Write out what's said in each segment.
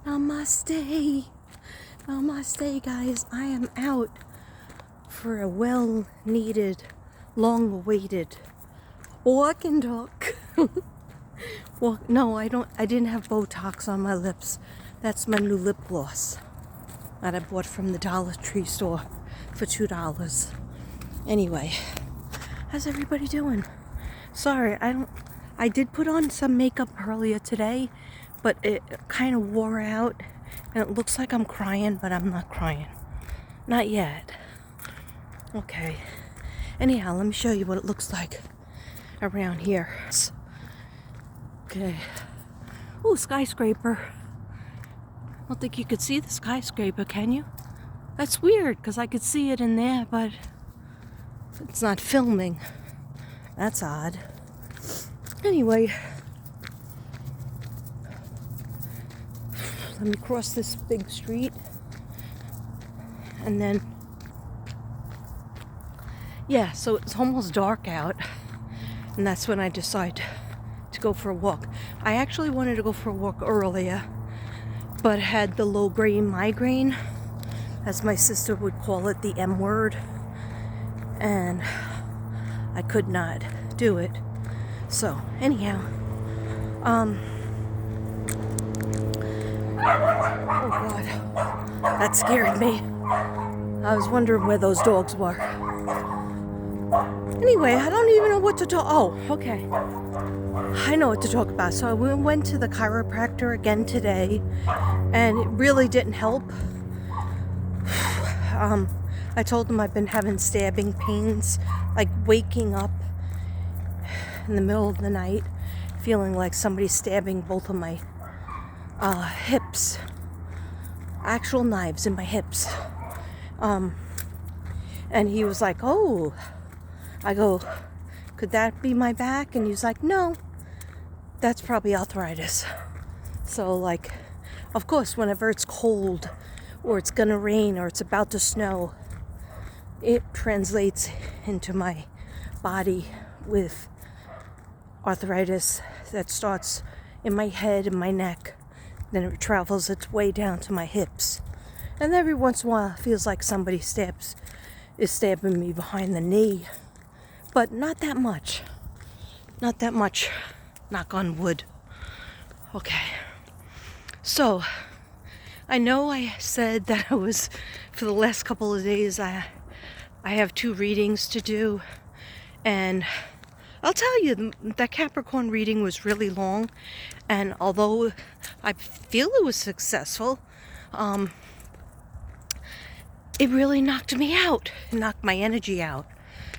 Namaste. Namaste, guys. I am out for a well-needed, long-awaited walk and talk. Well, no, I didn't have Botox on my lips. That's my new lip gloss that I bought from the Dollar Tree store for $2. Anyway, how's everybody doing? Sorry, I did put on some makeup earlier today, but it kind of wore out, and it looks like I'm crying, but I'm not crying. Not yet. Okay. Anyhow, let me show you what it looks like around here. Okay. Ooh, skyscraper. I don't think you could see the skyscraper, can you? That's weird, because I could see it in there, but it's not filming. That's odd. Anyway, let me cross this big street, and then, yeah, so it's almost dark out, and that's when I decide to go for a walk. I actually wanted to go for a walk earlier, but had the low-grade migraine, as my sister would call it, the M word, and I could not do it. So, anyhow, oh God, that scared me. I was wondering where those dogs were. Anyway, I don't even know what to talk. Oh, okay. I know what to talk about. So we went to the chiropractor again today, and it really didn't help. I told them I've been having stabbing pains, like waking up in the middle of the night, feeling like somebody's stabbing both of my hips. Actual knives in my hips. And he was like, oh. I go, could that be my back? And he's like, no, that's probably arthritis. So, like, of course, whenever it's cold or it's gonna rain or it's about to snow, it translates into my body with arthritis that starts in my head and my neck. Then it travels its way down to my hips. And every once in a while, it feels like somebody is stabbing me behind the knee. But not that much. Not that much. Knock on wood. Okay. So, I know I said that I was, for the last couple of days, I have 2 readings to do. And I'll tell you, that Capricorn reading was really long. And although I feel it was successful, it really knocked me out. It knocked my energy out.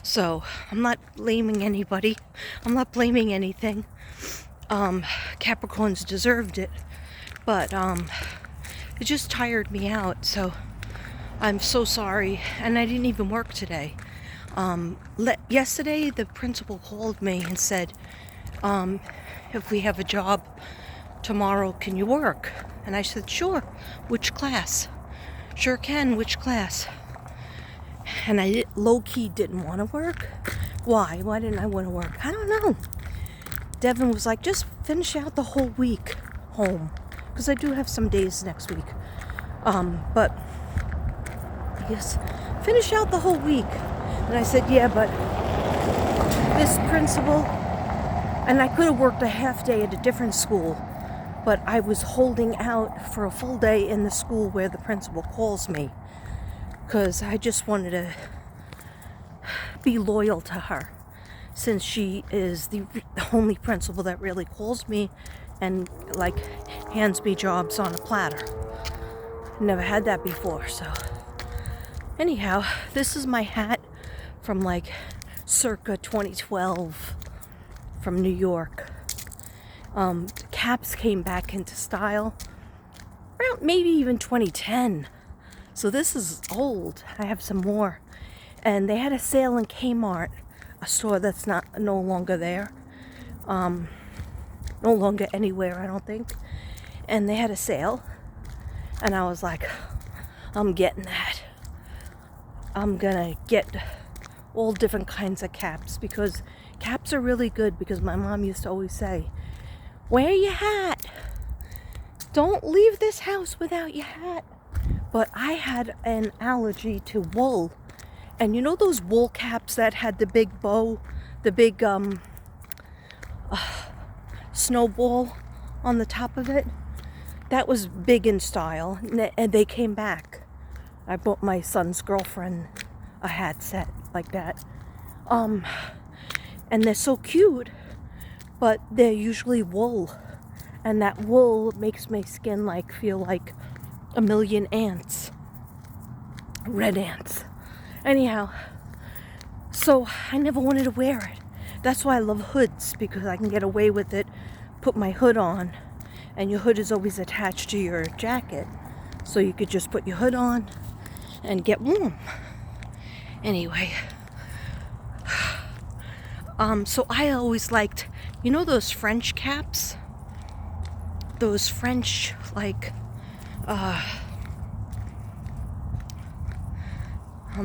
So, I'm not blaming anybody. I'm not blaming anything. Capricorns deserved it. But, it just tired me out. So, I'm so sorry. And I didn't even work today. Yesterday, the principal called me and said, if we have a job tomorrow, can you work? And I said, sure. Which class? Sure can. Which class? And I low-key didn't want to work. Why? Why didn't I want to work? I don't know. Devin was like, just finish out the whole week home. Because I do have some days next week. But, yes, finish out the whole week. And I said, yeah, but this principal, and I could have worked a half day at a different school, but I was holding out for a full day in the school where the principal calls me. Because I just wanted to be loyal to her, since she is the only principal that really calls me and, like, hands me jobs on a platter. Never had that before, so. Anyhow, this is my hat from, like, circa 2012 from New York. Caps came back into style around maybe even 2010. So this is old. I have some more. And they had a sale in Kmart, a store that's no longer there. No longer anywhere, I don't think. And they had a sale. And I was like, I'm getting that. I'm gonna get all different kinds of caps, because caps are really good, because my mom used to always say, wear your hat. Don't leave this house without your hat. But I had an allergy to wool. And you know those wool caps that had the big bow, the big snowball on the top of it? That was big in style, and they came back. I bought my son's girlfriend a hat set like that. And they're so cute, but they're usually wool. And that wool makes my skin like feel like a million ants. Red ants. Anyhow, so I never wanted to wear it. That's why I love hoods, because I can get away with it, put my hood on, and your hood is always attached to your jacket. So you could just put your hood on and get warm. Anyway, so I always liked, you know those French caps? Those French, like, I'm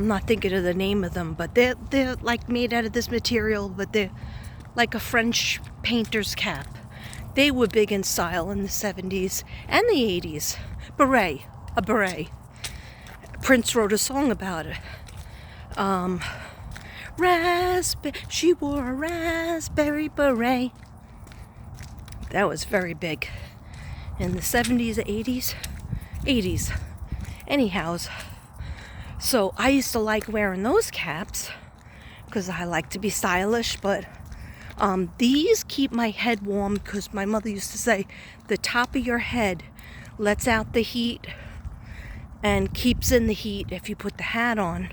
not thinking of the name of them, but they're like made out of this material, but they're like a French painter's cap. They were big in style in the 70s and the 80s. A beret. Prince wrote a song about it. She wore a raspberry beret. That was very big. In the 70s, 80s? 80s. Anyhows, so I used to like wearing those caps because I like to be stylish, but these keep my head warm because my mother used to say the top of your head lets out the heat and keeps in the heat if you put the hat on.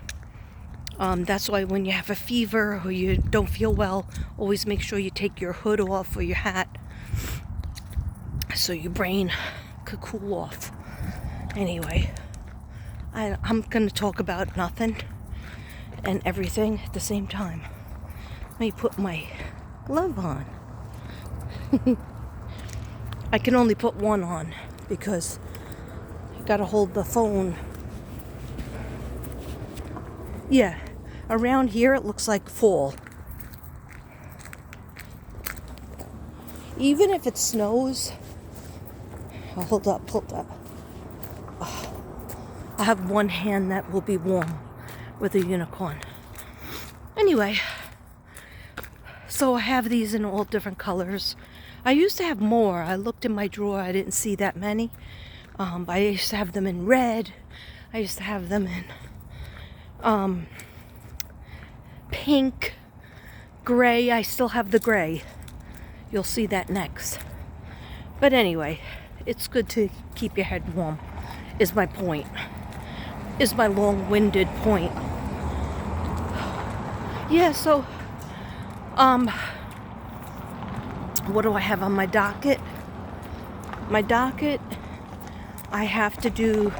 That's why when you have a fever or you don't feel well, always make sure you take your hood off or your hat so your brain could cool off. Anyway, I'm going to talk about nothing and everything at the same time. Let me put my glove on. I can only put one on because you got to hold the phone. Yeah, around here it looks like fall. Even if it snows, hold up. Oh, I have one hand that will be warm with a unicorn. Anyway, so I have these in all different colors. I used to have more. I looked in my drawer. I didn't see that many. I used to have them in red. I used to have them in pink, gray. I still have the gray. You'll see that next. But anyway, it's good to keep your head warm, is my point. Is my long-winded point. Yeah, so, what do I have on my docket? My docket, I have to do,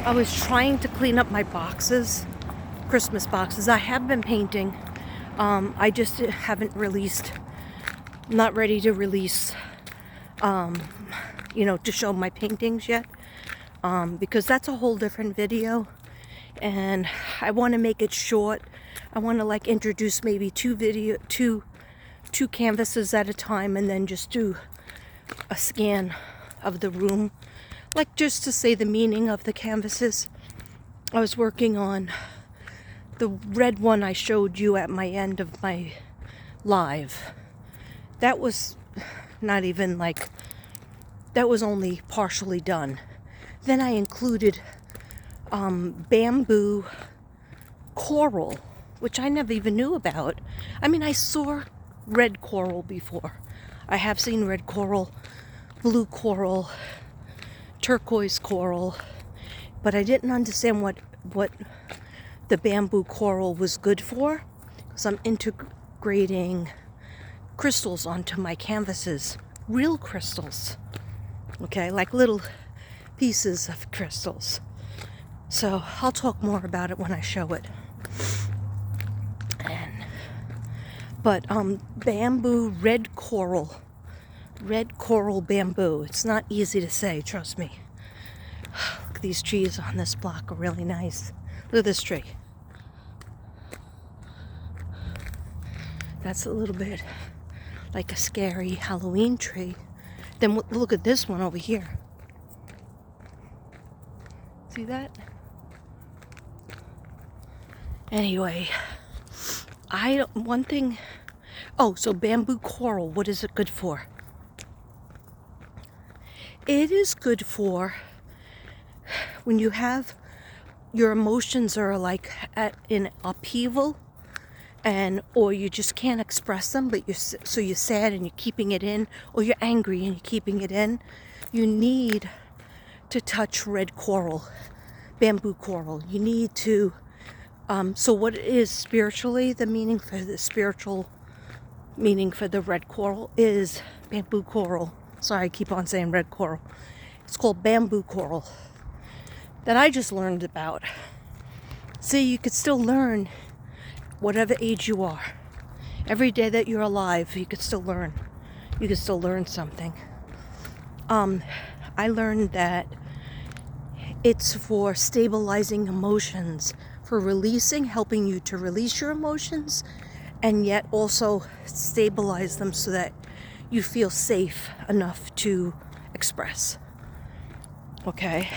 I was trying to clean up my boxes, Christmas boxes. I have been painting. I just haven't released, not ready to release, to show my paintings yet. Because that's a whole different video. And I want to make it short. I want to like introduce maybe two canvases at a time and then just do a scan of the room. Like just to say the meaning of the canvases. I was working on the red one I showed you at my end of my live. That was not even like, that was only partially done. Then I included bamboo coral, which I never even knew about. I mean, I saw red coral before. I have seen red coral, blue coral, turquoise coral, but I didn't understand what the bamboo coral was good for, because I'm integrating crystals onto my canvases, real crystals, okay, like little pieces of crystals. So I'll talk more about it when I show it. But bamboo, red coral bamboo. It's not easy to say, trust me. Look at these trees on this block are really nice. Look at this tree. That's a little bit like a scary Halloween tree. Then look at this one over here. See that? Anyway, one thing. Oh, so bamboo coral, what is it good for? It is good for when you have your emotions are like in upheaval, or you just can't express them, but you're sad and you're keeping it in, or you're angry and you're keeping it in. You need to touch red coral, bamboo coral. You need to. So what is spiritually the meaning for the spiritual meaning for the red coral is bamboo coral. Sorry, I keep on saying red coral. It's called bamboo coral that I just learned about. See, you could still learn whatever age you are. Every day that you're alive, you could still learn. You could still learn something. I learned that it's for stabilizing emotions, for releasing, helping you to release your emotions, and yet also stabilize them so that you feel safe enough to express. Okay?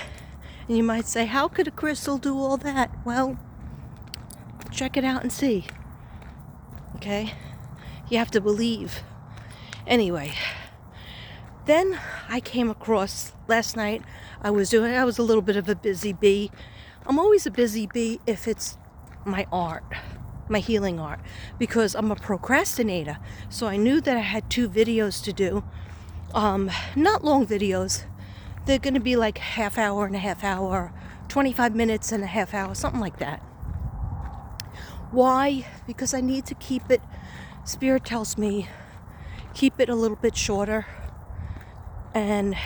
And you might say, how could a crystal do all that? Well, check it out and see. Okay? You have to believe. Anyway, then I came across last night. I was a little bit of a busy bee. I'm always a busy bee if it's my art, my healing art, because I'm a procrastinator. So I knew that I had 2 videos to do. Not long videos. They're going to be like half hour and a half hour, 25 minutes and a half hour, something like that. Why? Because I need to keep it, Spirit tells me, keep it a little bit shorter. And,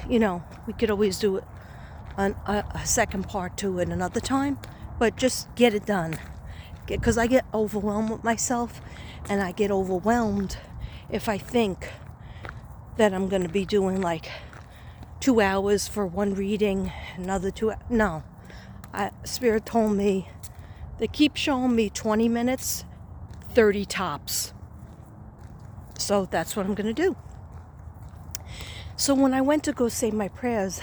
we could always do it a second part to it another time, but just get it done. Because I get overwhelmed with myself, and I get overwhelmed if I think that I'm going to be doing like 2 hours for one reading, another 2 hours. No. Spirit told me they keep showing me 20 minutes, 30 tops. So that's what I'm going to do. So when I went to go say my prayers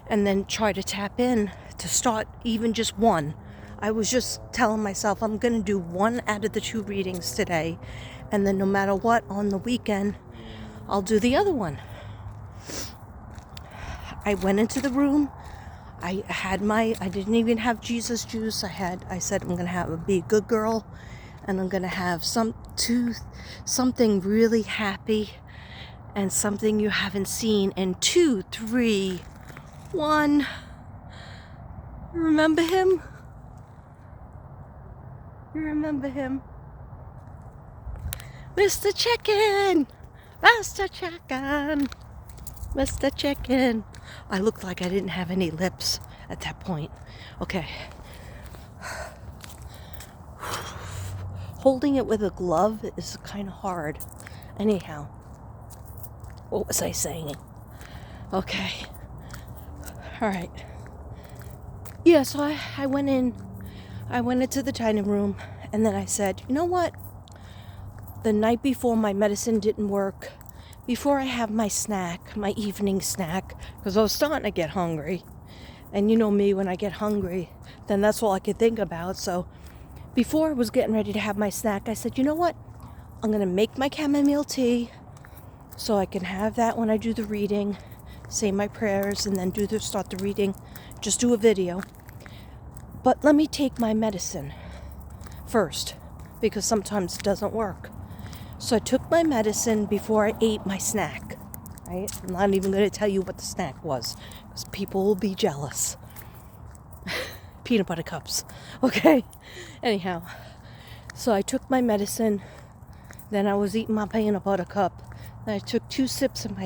and then try to tap in to start even just one, I was just telling myself I'm going to do 1 out of the 2 readings today. And then no matter what, on the weekend, I'll do the other one. I went into the room. I didn't even have Jesus juice. I said I'm going to be a good girl, and I'm going to have something really happy and something you haven't seen in 2, 3, 1. Remember him? You remember him? Mr. Chicken! Mr. Chicken! Mr. Chicken! I looked like I didn't have any lips at that point. Okay. Holding it with a glove is kind of hard. Anyhow. What was I saying? Okay. Alright. Yeah, so I went into the dining room, and then I said, you know what? The night before my medicine didn't work, before I have my snack, my evening snack, because I was starting to get hungry. And you know me, when I get hungry, then that's all I could think about. So before I was getting ready to have my snack, I said, you know what? I'm going to make my chamomile tea so I can have that when I do the reading, say my prayers, and then start the reading, just do a video. But let me take my medicine first, because sometimes it doesn't work. So I took my medicine before I ate my snack. Right? I'm not even going to tell you what the snack was, because people will be jealous. Peanut butter cups. Okay? Anyhow, so I took my medicine, then I was eating my peanut butter cup, then I took 2 sips of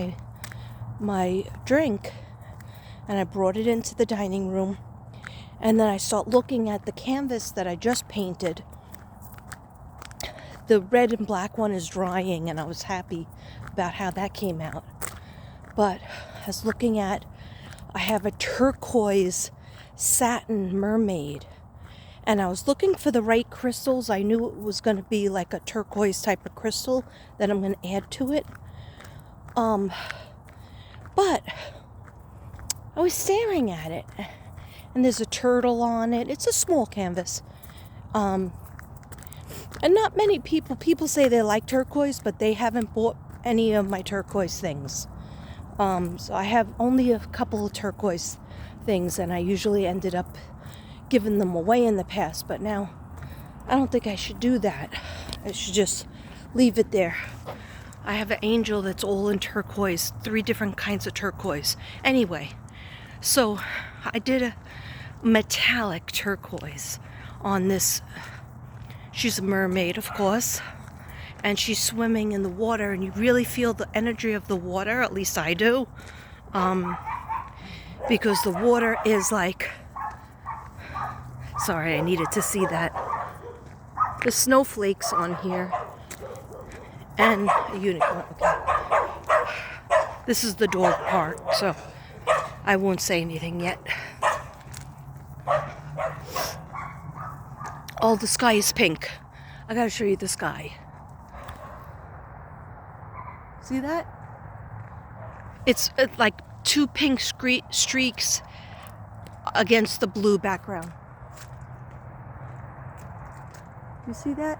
my drink, and I brought it into the dining room, and then I start looking at the canvas that I just painted. The red and black one is drying, and I was happy about how that came out. But I was looking at, I have a turquoise satin mermaid, and I was looking for the right crystals. I knew it was going to be like a turquoise type of crystal that I'm going to add to it. But I was staring at it. And there's a turtle on it. It's a small canvas. And not many people say they like turquoise, but they haven't bought any of my turquoise things. So I have only a couple of turquoise things, and I usually ended up giving them away in the past, but now I don't think I should do that. I should just leave it there. I have an angel that's all in turquoise, 3 different kinds of turquoise. Anyway, so I did a metallic turquoise on this. She's a mermaid, of course, and she's swimming in the water, and you really feel the energy of the water, at least I do, because the water is like, sorry, I needed to see that. The snowflakes on here, and a unicorn. Okay. This is the dog part, so I won't say anything yet. Oh, the sky is pink. I gotta show you the sky. See that? It's like 2 pink streaks against the blue background. You see that?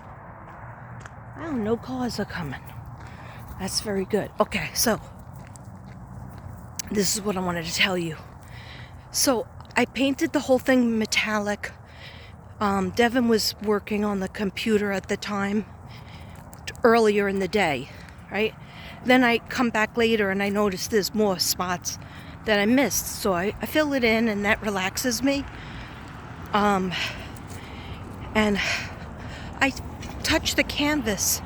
Oh, no cars are coming. That's very good. Okay, so this is what I wanted to tell you. So I painted the whole thing metallic. Devin was working on the computer at the time, earlier in the day, right? Then I come back later and I notice there's more spots that I missed. So I fill it in, and that relaxes me. And I touch the canvas,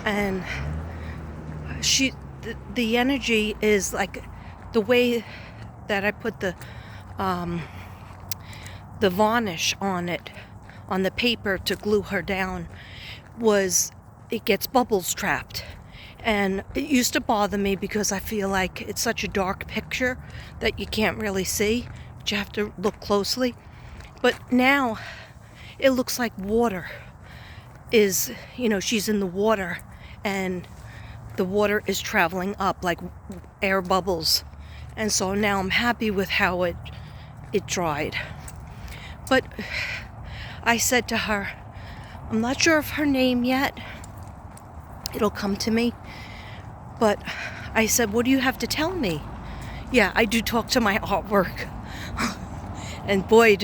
and the energy is like the way that I put the varnish on it, on the paper to glue her down, was it gets bubbles trapped. And it used to bother me because I feel like it's such a dark picture that you can't really see, but you have to look closely. But now it looks like water is, she's in the water, and the water is traveling up like air bubbles. And so now I'm happy with how it dried. But I said to her, I'm not sure of her name yet. It'll come to me. But I said, what do you have to tell me? Yeah, I do talk to my artwork. And boy,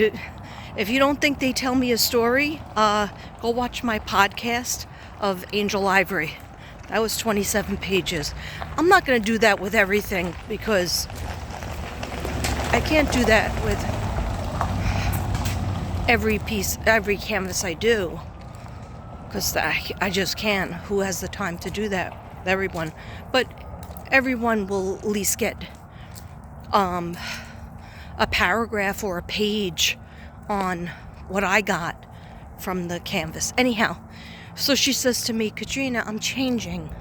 if you don't think they tell me a story, go watch my podcast of Angel Ivory. That was 27 pages. I'm not going to do that with everything, because I can't do that with every canvas I do, because I just can't. Who has the time to do that? Everyone. But everyone will at least get a paragraph or a page on what I got from the canvas. Anyhow, so she says to me, Katrina, I'm changing.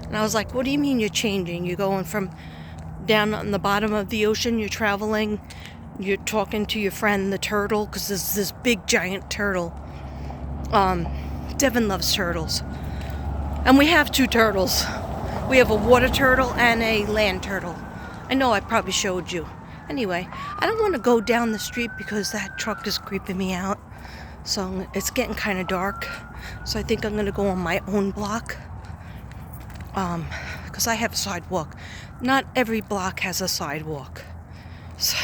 And I was like, what do you mean you're changing? You're going from down on the bottom of the ocean, you're traveling, you're talking to your friend, the turtle, because there's this big giant turtle. Devin loves turtles. And we have 2 turtles. We have a water turtle and a land turtle. I know I probably showed you. Anyway, I don't want to go down the street because that truck is creeping me out. So it's getting kind of dark. So I think I'm going to go on my own block. Because I have a sidewalk. Not every block has a sidewalk. So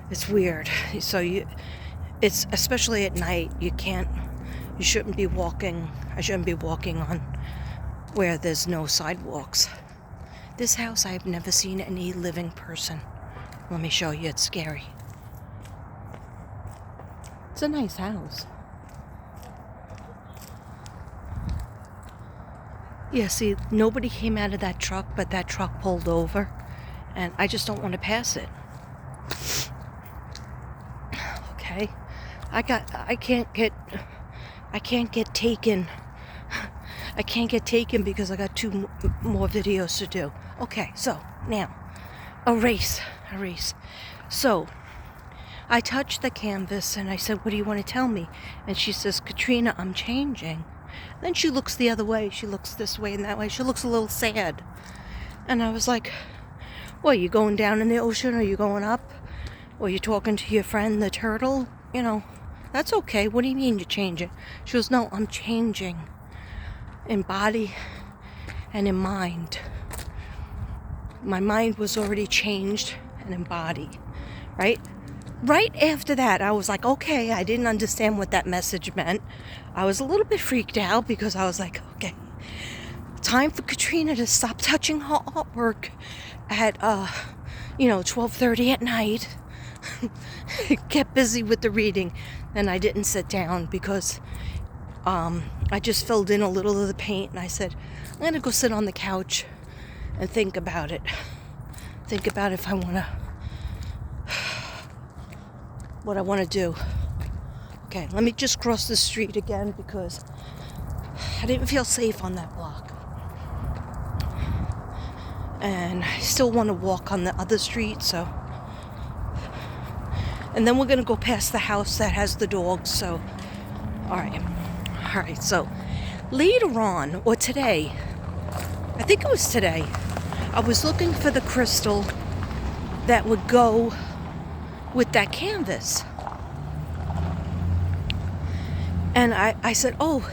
it's weird. So it's especially at night, you shouldn't be walking. I shouldn't be walking on where there's no sidewalks. This house, I've never seen any living person. Let me show you, it's scary. It's a nice house. Yeah, see, nobody came out of that truck, but that truck pulled over, and I just don't want to pass it. Okay? I can't get taken. I can't get taken because I got 2 more videos to do. Okay, so now, erase. So I touched the canvas and I said, what do you want to tell me? And she says, Katrina, I'm changing. Then she looks the other way. She looks this way and that way. She looks a little sad. And I was like, What, you going down in the ocean, or you going up? Or you talking to your friend, the turtle? You know, that's okay. What do you mean you change it? She goes, no, I'm changing in body and in mind. My mind was already changed and in body, right? Right after that, I was like, okay, I didn't understand what that message meant. I was a little bit freaked out because I was like, okay, time for Katrina to stop touching her artwork at 12:30 at night. Get busy with the reading. Then I didn't sit down because I just filled in a little of the paint, and I said, I'm gonna go sit on the couch and think about it. Think about if I wanna, what I wanna do. Okay, let me just cross the street again because I didn't feel safe on that block. And I still want to walk on the other street, so. And then we're going to go past the house that has the dogs, so. All right, so later on, or today, I think it was today, I was looking for the crystal that would go with that canvas. And I said, oh,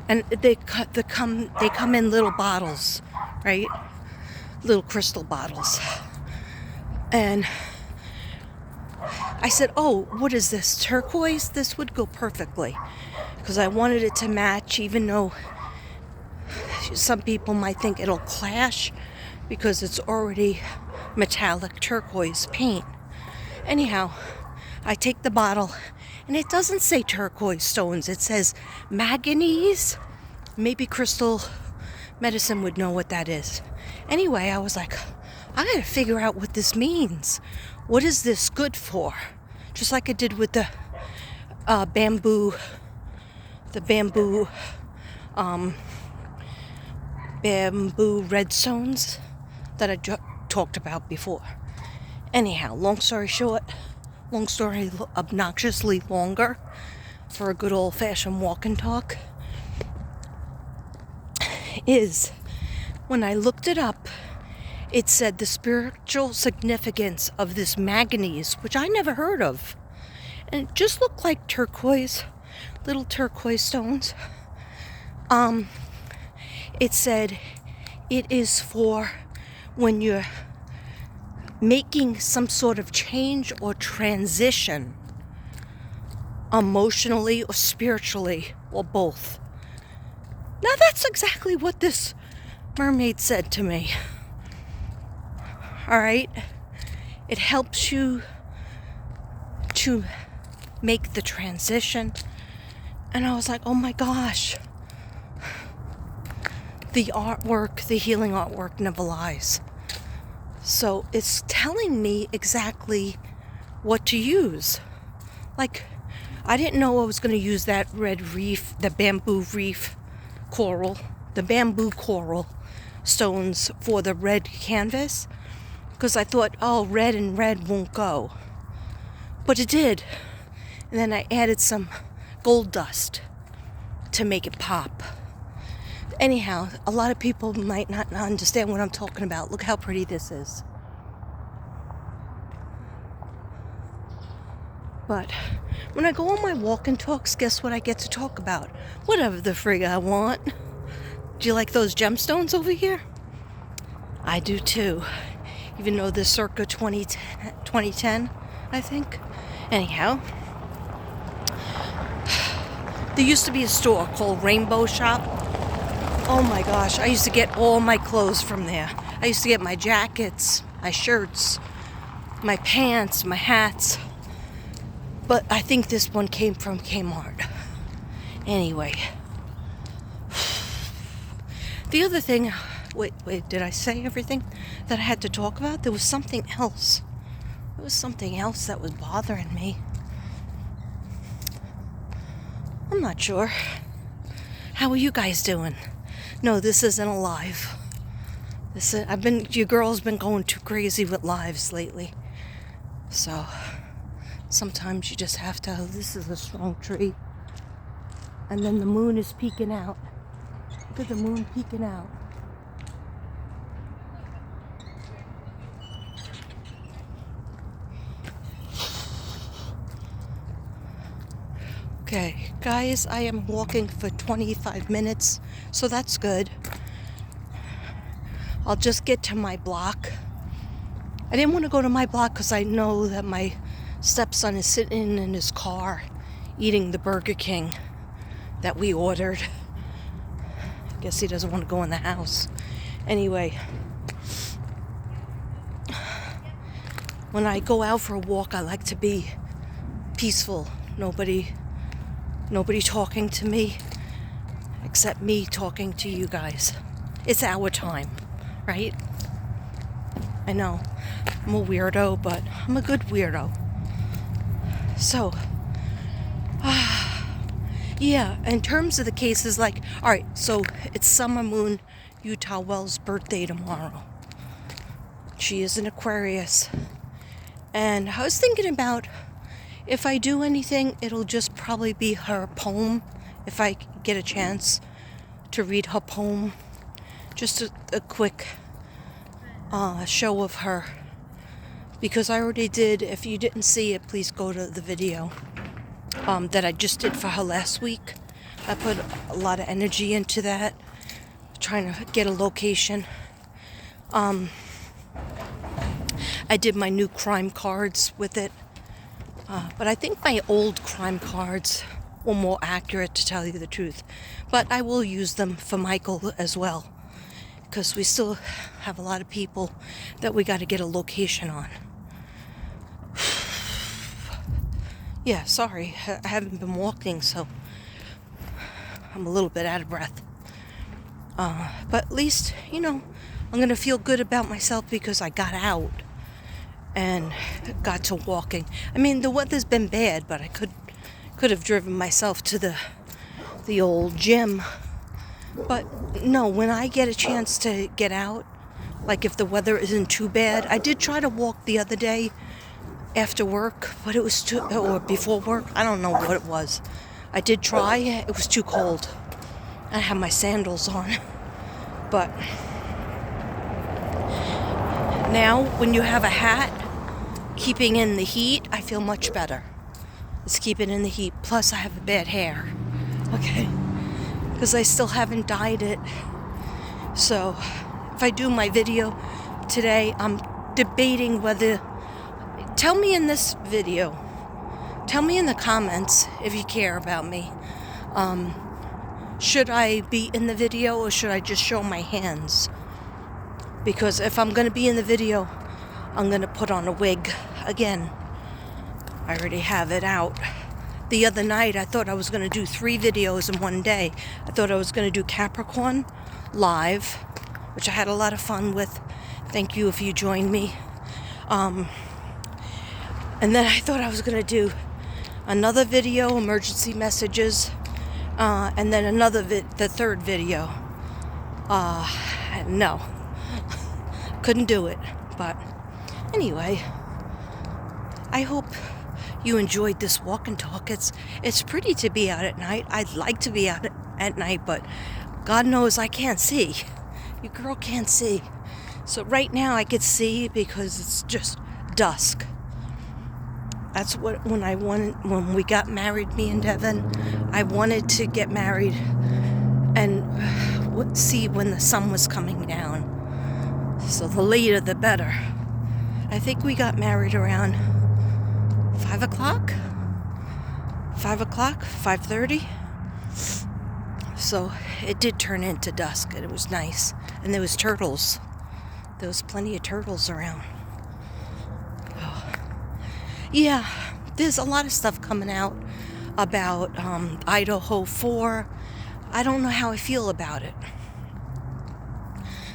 and they come in little bottles, right? Little crystal bottles. And I said, oh, what is this, turquoise? This would go perfectly, because I wanted it to match, even though some people might think it'll clash because it's already metallic turquoise paint. Anyhow, I take the bottle, and it doesn't say turquoise stones. It says manganese. Maybe crystal medicine would know what that is. Anyway, I was like, I gotta figure out what this means. What is this good for? Just like I did with the bamboo redstones that I talked about before. Anyhow, long story obnoxiously longer for a good old-fashioned walk and talk, is when I looked it up, it said the spiritual significance of this manganese, which I never heard of. And it just looked like turquoise, little turquoise stones. It said it is for when you're making some sort of change or transition, emotionally or spiritually, or both. Now that's exactly what this mermaid said to me. All right, it helps you to make the transition. And I was like, oh my gosh, the artwork, the healing artwork never lies. So it's telling me exactly what to use. Like, I didn't know I was going to use that red reef, the bamboo coral stones for the red canvas, because I thought, oh, red and red won't go. But it did. And then I added some gold dust to make it pop. Anyhow, a lot of people might not understand what I'm talking about. Look how pretty this is. But when I go on my walk and talks, guess what I get to talk about? Whatever the frig I want. Do you like those gemstones over here? I do too. Even though they're circa 2010, I think. Anyhow, there used to be a store called Rainbow Shop. Oh my gosh, I used to get all my clothes from there. I used to get my jackets, my shirts, my pants, my hats. But I think this one came from Kmart. Anyway. The other thing, wait, did I say everything that I had to talk about? There was something else. There was something else that was bothering me. I'm not sure. How are you guys doing? No, this isn't a live. Your girl's been going too crazy with lives lately. So, sometimes you just have to, this is a strong tree. And then the moon is peeking out. Look at the moon peeking out. Okay, guys, I am walking for 25 minutes, so that's good. I'll just get to my block. I didn't want to go to my block because I know that my stepson is sitting in his car eating the Burger King that we ordered. I guess he doesn't want to go in the house. Anyway, when I go out for a walk, I like to be peaceful. Nobody talking to me except me talking to you guys. It's our time, right? I know I'm a weirdo, but I'm a good weirdo. So, yeah, in terms of the cases, like, all right, so it's Summer Moon Utah Wells' birthday tomorrow. She is an Aquarius. And I was thinking about if I do anything, it'll just probably be her poem. If I get a chance to read her poem. Just a quick show of her. Because I already did. If you didn't see it, please go to the video that I just did for her last week. I put a lot of energy into that, trying to get a location. I did my new crime cards with it, but I think my old crime cards were more accurate, to tell you the truth. But I will use them for Michael as well, because we still have a lot of people that we got to get a location on. Yeah, sorry, I haven't been walking, so I'm a little bit out of breath. But at least, I'm going to feel good about myself because I got out and got to walking. I mean, the weather's been bad, but I could have driven myself to the old gym. But no, when I get a chance to get out, like if the weather isn't too bad, I did try to walk the other day after work, but it was or before work, I don't know what it was. I did try, it was too cold. I had my sandals on. But now, when you have a hat, keeping in the heat, I feel much better. It's keeping in the heat. Plus, I have bad hair. Okay? Because I still haven't dyed it. So, if I do my video today, I'm debating whether... Tell me in this video. Tell me in the comments if you care about me. Should I be in the video or should I just show my hands? Because if I'm going to be in the video, I'm going to put on a wig again. I already have it out. The other night, I thought I was going to do 3 videos in one day. I thought I was going to do Capricorn live, which I had a lot of fun with. Thank you if you joined me. And then I thought I was going to do another video, emergency messages, and then the third video. No. Couldn't do it. But anyway, I hope you enjoyed this walk and talk. It's pretty to be out at night. I'd like to be out at night, but God knows I can't see. Your girl can't see. So right now I could see because it's just dusk. That's what when we got married, me and Devin, I wanted to get married and see when the sun was coming down. So the later the better. I think we got married around 5 o'clock? 5:30. So it did turn into dusk and it was nice. And there was turtles. There was plenty of turtles around. Yeah, there's a lot of stuff coming out about Idaho 4. I don't know how I feel about it.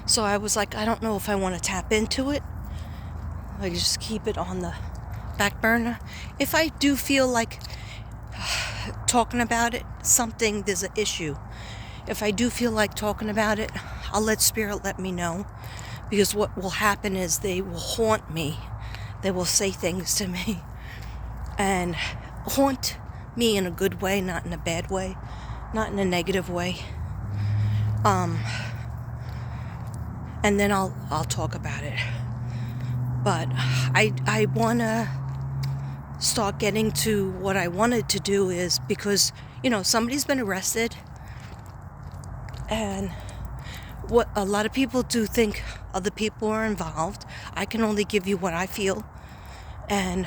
So I was like, I don't know if I want to tap into it. Like, just keep it on the back burner. If I do feel like talking about it, there's an issue. If I do feel like talking about it, I'll let Spirit let me know. Because what will happen is they will haunt me. They will say things to me and haunt me in a good way, not in a bad way, not in a negative way. And then I'll talk about it. But I wanna start getting to what I wanted to do is because, somebody's been arrested, and what a lot of people do think other people are involved. I can only give you what I feel. And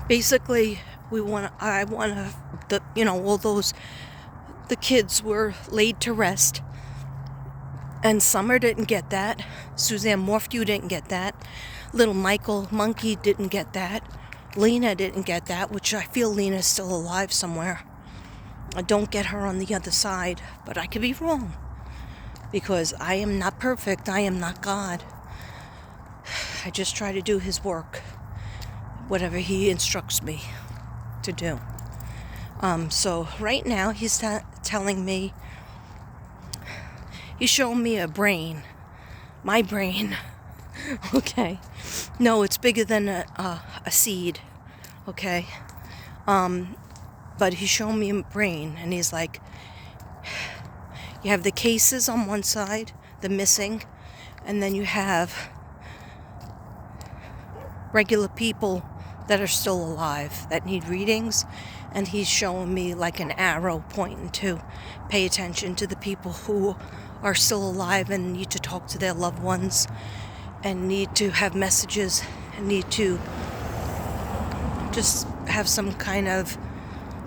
basically all those, the kids were laid to rest, and Summer didn't get that. Suzanne Morphew didn't get that. Little Michael Monkey didn't get that. Lena didn't get that, which I feel Lena's still alive somewhere. I don't get her on the other side, but I could be wrong, because I am not perfect. I am not God. I just try to do his work, whatever he instructs me to do. So right now he's telling me, he's showing me a brain, my brain. Okay, no, it's bigger than a seed. Okay, but he's showing me a brain, and he's like, you have the cases on one side, the missing, and then you have regular people that are still alive that need readings, and he's showing me like an arrow pointing to pay attention to the people who are still alive and need to talk to their loved ones and need to have messages and need to just have some kind of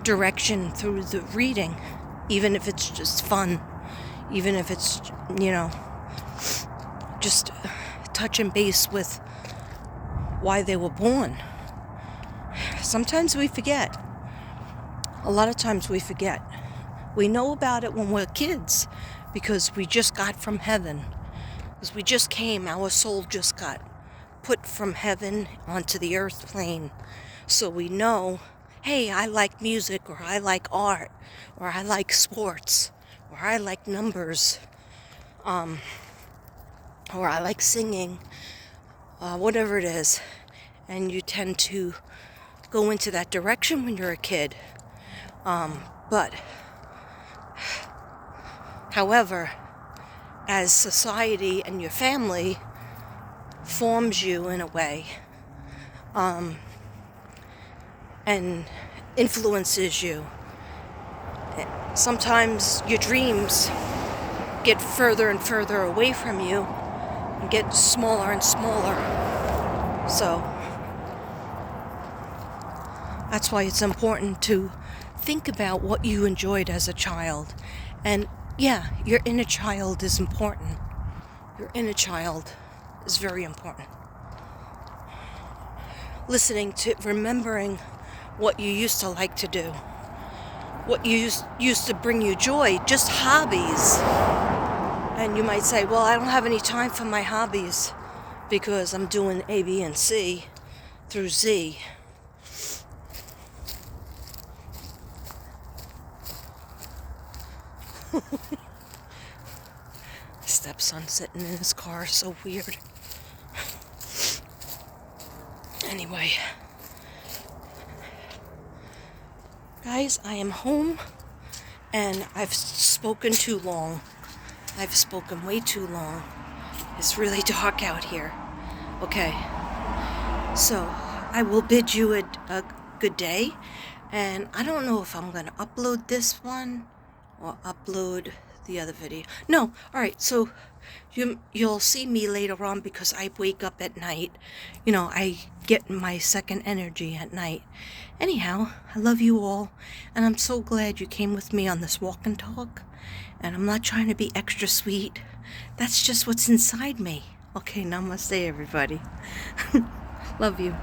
direction through the reading, even if it's just fun, even if it's, just touching base with why they were born. Sometimes we forget. A lot of times we forget. We know about it when we're kids because we just got from heaven. Because we just came, our soul just got put from heaven onto the earth plane. So we know, hey, I like music, or I like art, or I like sports, or I like numbers, or I like singing, whatever it is. And you tend to go into that direction when you're a kid. But, however, as society and your family forms you in a way, and influences you, sometimes your dreams get further and further away from you and get smaller and smaller. So that's why it's important to think about what you enjoyed as a child. And yeah, your inner child is important. Your inner child is very important. Remembering what you used to like to do, what used to bring you joy, just hobbies. And you might say, well, I don't have any time for my hobbies because I'm doing A, B, and C through Z. Stepson sitting in his car, so weird. Anyway, guys, I am home, and I've spoken too long. I've spoken way too long. It's really dark out here. Okay, so I will bid you a good day, and I don't know if I'm going to upload this one or upload the other video. No, alright, so you'll see me later on because I wake up at night. I get my second energy at night. Anyhow, I love you all, and I'm so glad you came with me on this walk and talk. And I'm not trying to be extra sweet. That's just what's inside me. Okay, namaste, everybody. Love you.